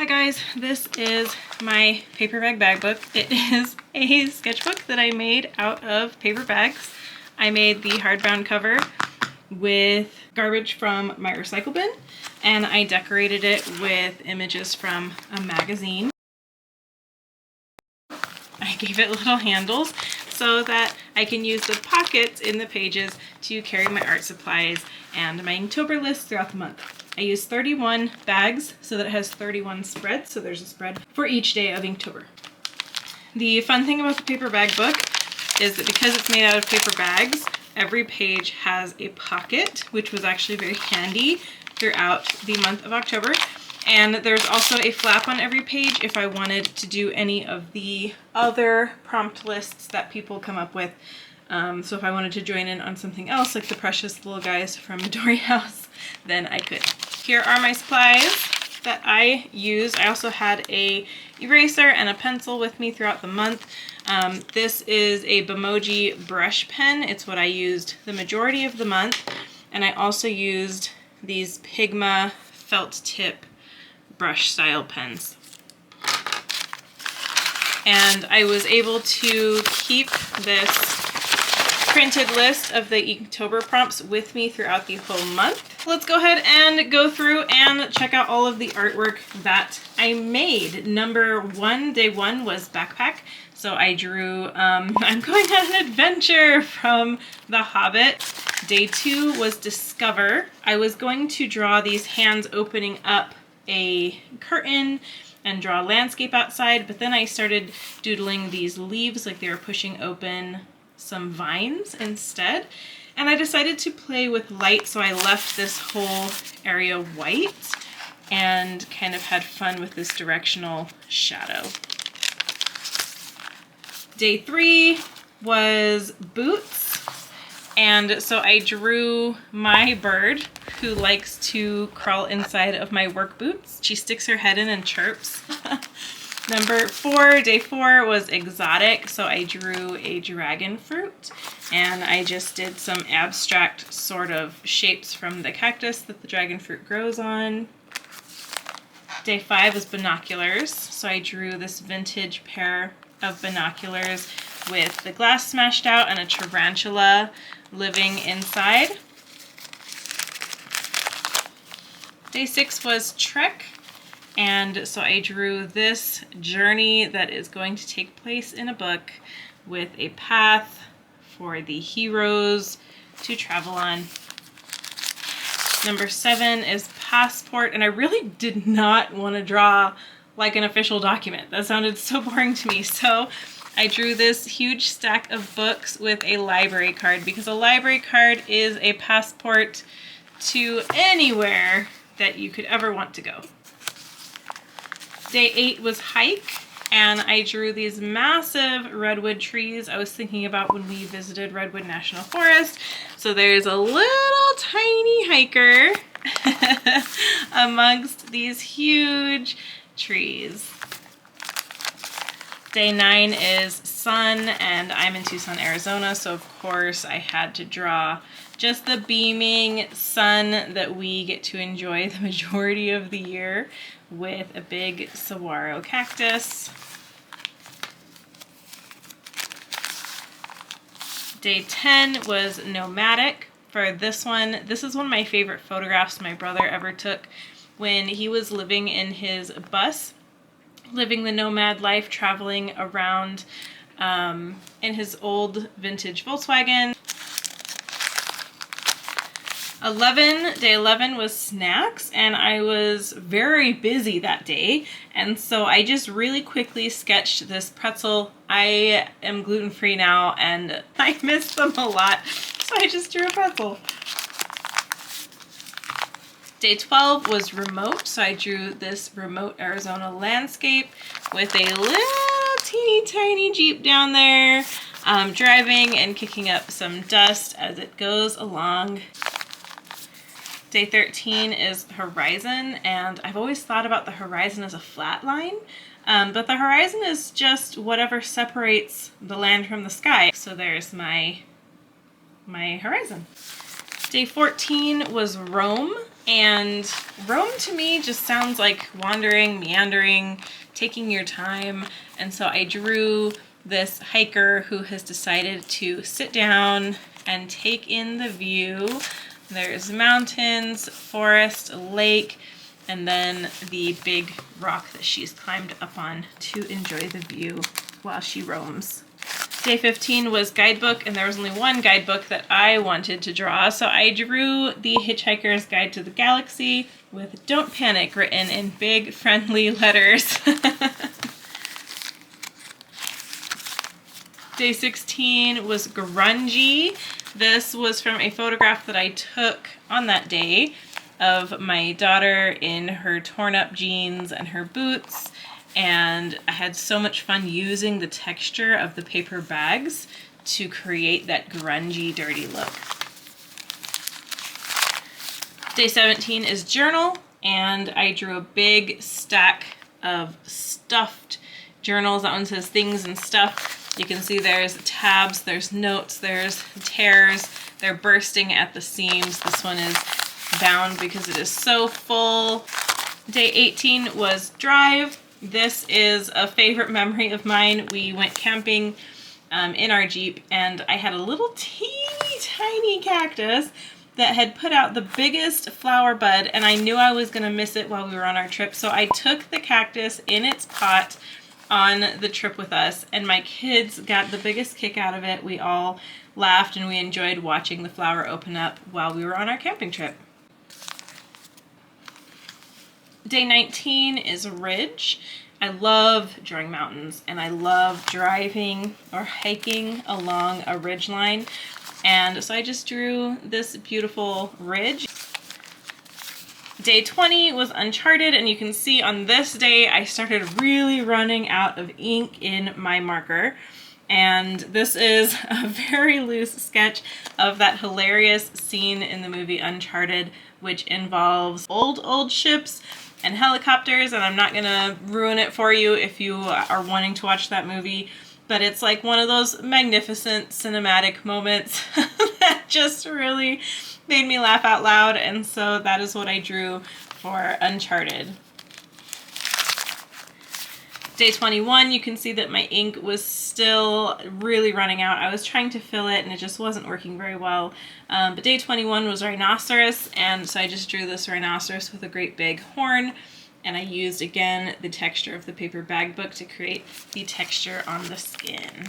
guys, this is my paper bag book. It is a sketchbook that I made out of paper bags. I made the hardbound cover with garbage from my recycle bin, and I decorated it with images from a magazine. I gave it little handles so that I can use the pockets in the pages to carry my art supplies and my Inktober list throughout the month. I used 31 bags so that it has 31 spreads, so there's a spread for each day of Inktober. The fun thing about the paper bag book is that because it's made out of paper bags, every page has a pocket, which was actually very handy throughout the month of October. And there's also a flap on every page if I wanted to do any of the other prompt lists that people come up with. So if I wanted to join in on something else, like the precious little guys from Midori House, then I could. Here are my supplies that I use. I also had a eraser and a pencil with me throughout the month. This is a Bimoji brush pen. It's what I used the majority of the month. And I also used these Pigma felt tip brush style pens. And I was able to keep this printed list of the Inktober prompts with me throughout the whole month. Let's go ahead and go through and check out all of the artwork that I made. Day one was backpack. So I drew, I'm going on an adventure from The Hobbit. Day two was discover. I was going to draw these hands opening up a curtain and draw a landscape outside, but then I started doodling these leaves like they were pushing open some vines instead. And I decided to play with light, so I left this whole area white and kind of had fun with this directional shadow. Day three was boots, and so I drew my bird who likes to crawl inside of my work boots. She sticks her head in and chirps. Day four was exotic, so I drew a dragon fruit, and I just did some abstract sort of shapes from the cactus that the dragon fruit grows on. Day five was binoculars, so I drew this vintage pair of binoculars with the glass smashed out and a tarantula living inside. Day six was trek. And so I drew this journey that is going to take place in a book with a path for the heroes to travel on. Number 7 is passport, and I really did not want to draw like an official document. That sounded so boring to me. So I drew this huge stack of books with a library card, because a library card is a passport to anywhere that you could ever want to go. Day 8 was hike, and I drew these massive redwood trees I was thinking about when we visited Redwood National Forest. So there's a little tiny hiker amongst these huge trees. Day 9 is sun, and I'm in Tucson, Arizona, so of course I had to draw just the beaming sun that we get to enjoy the majority of the year with a big saguaro cactus. Day 10 was nomadic. For this one, this is one of my favorite photographs my brother ever took when he was living in his bus, living the nomad life, traveling around in his old vintage Volkswagen. Day 11 was snacks, and I was very busy that day, and so I just really quickly sketched this pretzel. I am gluten-free now, and I miss them a lot, so I just drew a pretzel. Day 12 was remote, so I drew this remote Arizona landscape with a little teeny tiny Jeep down there, driving and kicking up some dust as it goes along. Day 13 is horizon, and I've always thought about the horizon as a flat line, but the horizon is just whatever separates the land from the sky. So there's my horizon. Day 14 was Rome, And roam to me just sounds like wandering, meandering, taking your time. And so I drew this hiker who has decided to sit down and take in the view. There's mountains, forest, lake, and then the big rock that she's climbed up on to enjoy the view while she roams. Day 15 was guidebook, and there was only one guidebook that I wanted to draw, so I drew The Hitchhiker's Guide to the Galaxy with "Don't Panic" written in big friendly letters. Day 16 was grungy. This was from a photograph that I took on that day of my daughter in her torn up jeans and her boots, and I had so much fun using the texture of the paper bags to create that grungy, dirty look. Day 17 is journal, and I drew a big stack of stuffed journals. That one says things and stuff. You can see there's tabs, there's notes, there's tears. They're bursting at the seams. This one is bound because it is so full. Day 18 was drive. This is a favorite memory of mine. We went camping in our Jeep, and I had a little teeny tiny cactus that had put out the biggest flower bud, and I knew I was going to miss it while we were on our trip. So I took the cactus in its pot on the trip with us, and my kids got the biggest kick out of it. We all laughed and we enjoyed watching the flower open up while we were on our camping trip. Day 19 is ridge. I love drawing mountains, and I love driving or hiking along a ridge line. And so I just drew this beautiful ridge. Day 20 was Uncharted, and you can see on this day I started really running out of ink in my marker. And this is a very loose sketch of that hilarious scene in the movie Uncharted, which involves old ships and helicopters, and I'm not gonna ruin it for you if you are wanting to watch that movie, but it's like one of those magnificent cinematic moments that just really made me laugh out loud, and so that is what I drew for Uncharted. Day 21, you can see that my ink was still really running out. I was trying to fill it and it just wasn't working very well. But day 21 was rhinoceros, and so I just drew this rhinoceros with a great big horn, and I used again the texture of the paper bag book to create the texture on the skin.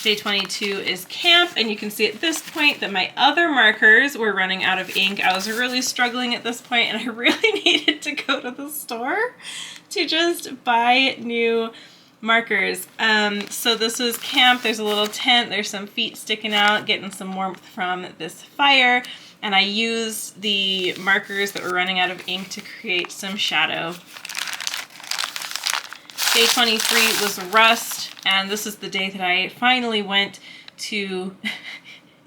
Day 22 is camp, and you can see at this point that my other markers were running out of ink. I was really struggling at this point, and I really needed to go to the store to just buy new markers. So this was camp. There's a little tent. There's some feet sticking out, getting some warmth from this fire. And I used the markers that were running out of ink to create some shadow. Day 23 was rust, and this is the day that I finally went to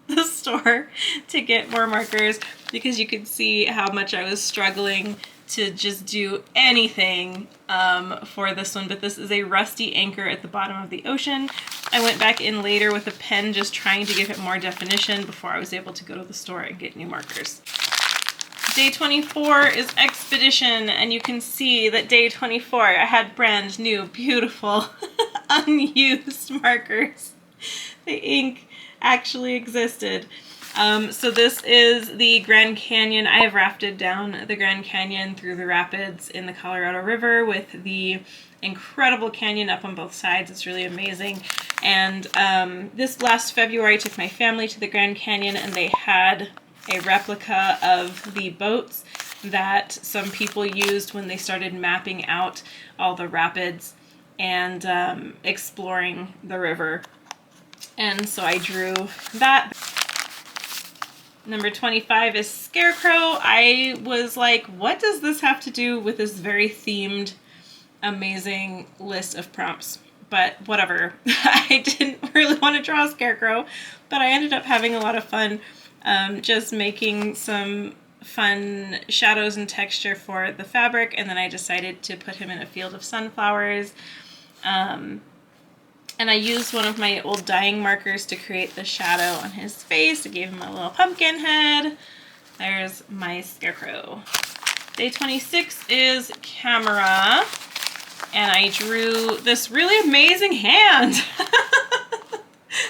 the store to get more markers, because you could see how much I was struggling to just do anything for this one. But this is a rusty anchor at the bottom of the ocean. I went back in later with a pen just trying to give it more definition before I was able to go to the store and get new markers. Day 24 is expedition, and you can see that day 24 I had brand new, beautiful, unused markers. The ink actually existed. So this is the Grand Canyon. I have rafted down the Grand Canyon through the rapids in the Colorado River with the incredible canyon up on both sides. It's really amazing. And this last February I took my family to the Grand Canyon, and they had a replica of the boats that some people used when they started mapping out all the rapids and exploring the river. And so I drew that. Number 25 is Scarecrow. I was like, what does this have to do with this very themed, amazing list of prompts? But whatever. I didn't really want to draw a Scarecrow, but I ended up having a lot of fun just making some fun shadows and texture for the fabric, and then I decided to put him in a field of sunflowers. And I used one of my old dyeing markers to create the shadow on his face. I gave him a little pumpkin head. There's my scarecrow. Day 26 is camera, and I drew this really amazing hand.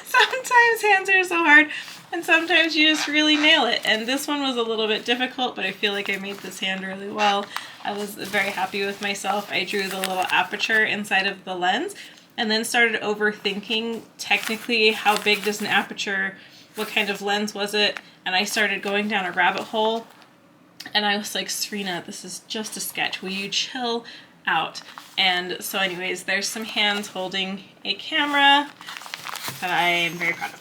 Sometimes hands are so hard, and sometimes you just really nail it. And this one was a little bit difficult, but I feel like I made this hand really well. I was very happy with myself. I drew the little aperture inside of the lens, and then started overthinking technically how big does an aperture, what kind of lens was it, and I started going down a rabbit hole. And I was like, Serena, this is just a sketch. Will you chill out? And so anyways, there's some hands holding a camera that I am very proud of.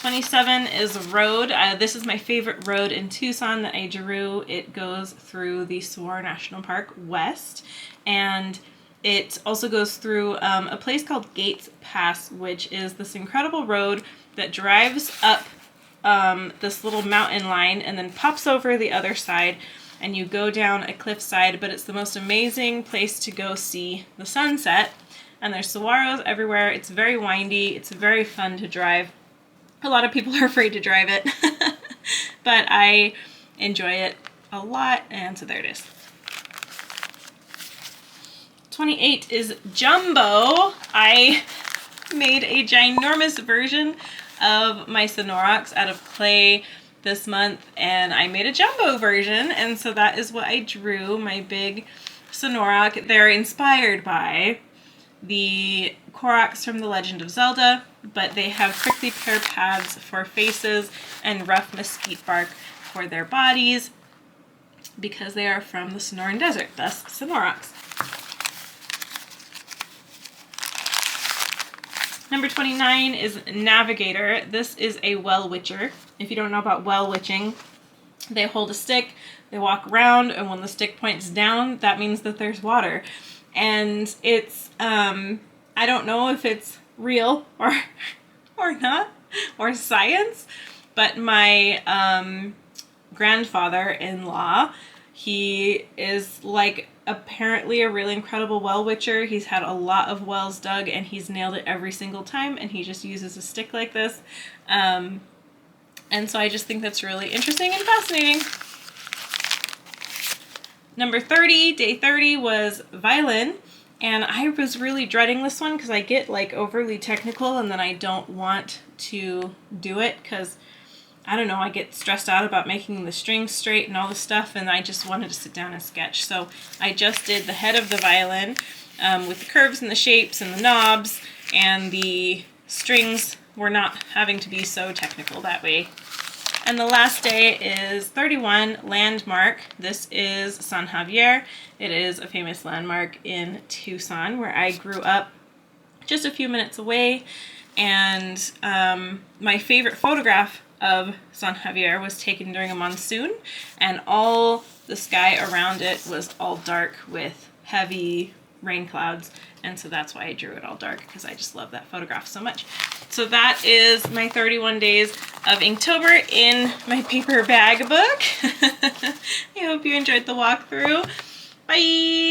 27 is road. This is my favorite road in Tucson that I drew. It goes through the Saguaro National Park West, and it also goes through a place called Gates Pass, which is this incredible road that drives up this little mountain line and then pops over the other side, and you go down a cliffside. But it's the most amazing place to go see the sunset, and there's saguaros everywhere. It's very windy. It's very fun to drive. A lot of people are afraid to drive it, but I enjoy it a lot, and so there it is. 28 is Jumbo. I made a ginormous version of my Sonorox out of clay this month, and I made a jumbo version, and so that is what I drew, my big Sonorox. They're inspired by the Koroks from The Legend of Zelda, but they have prickly pear pads for faces and rough mesquite bark for their bodies because they are from the Sonoran Desert, thus Sonorox. Number 29 is Navigator. This is a well witcher. If you don't know about well witching, they hold a stick, they walk around, and when the stick points down, that means that there's water. And it's, I don't know if it's real or not, or science, but my grandfather-in-law, he is like apparently a really incredible well witcher. He's had a lot of wells dug, and he's nailed it every single time, and he just uses a stick like this. And so I just think that's really interesting and fascinating. Number 30, day 30, was violin, and I was really dreading this one because I get like overly technical, and then I don't want to do it because I don't know, I get stressed out about making the strings straight and all this stuff, and I just wanted to sit down and sketch. So I just did the head of the violin with the curves and the shapes and the knobs, and the strings were not having to be so technical that way. And the last day is 31, Landmark. This is San Javier. It is a famous landmark in Tucson where I grew up, just a few minutes away. And my favorite photograph of San Javier was taken during a monsoon, and all the sky around it was all dark with heavy rain clouds, and so that's why I drew it all dark, because I just love that photograph so much. So that is my 31 days of Inktober in my paper bag book. I hope you enjoyed the walkthrough. Bye!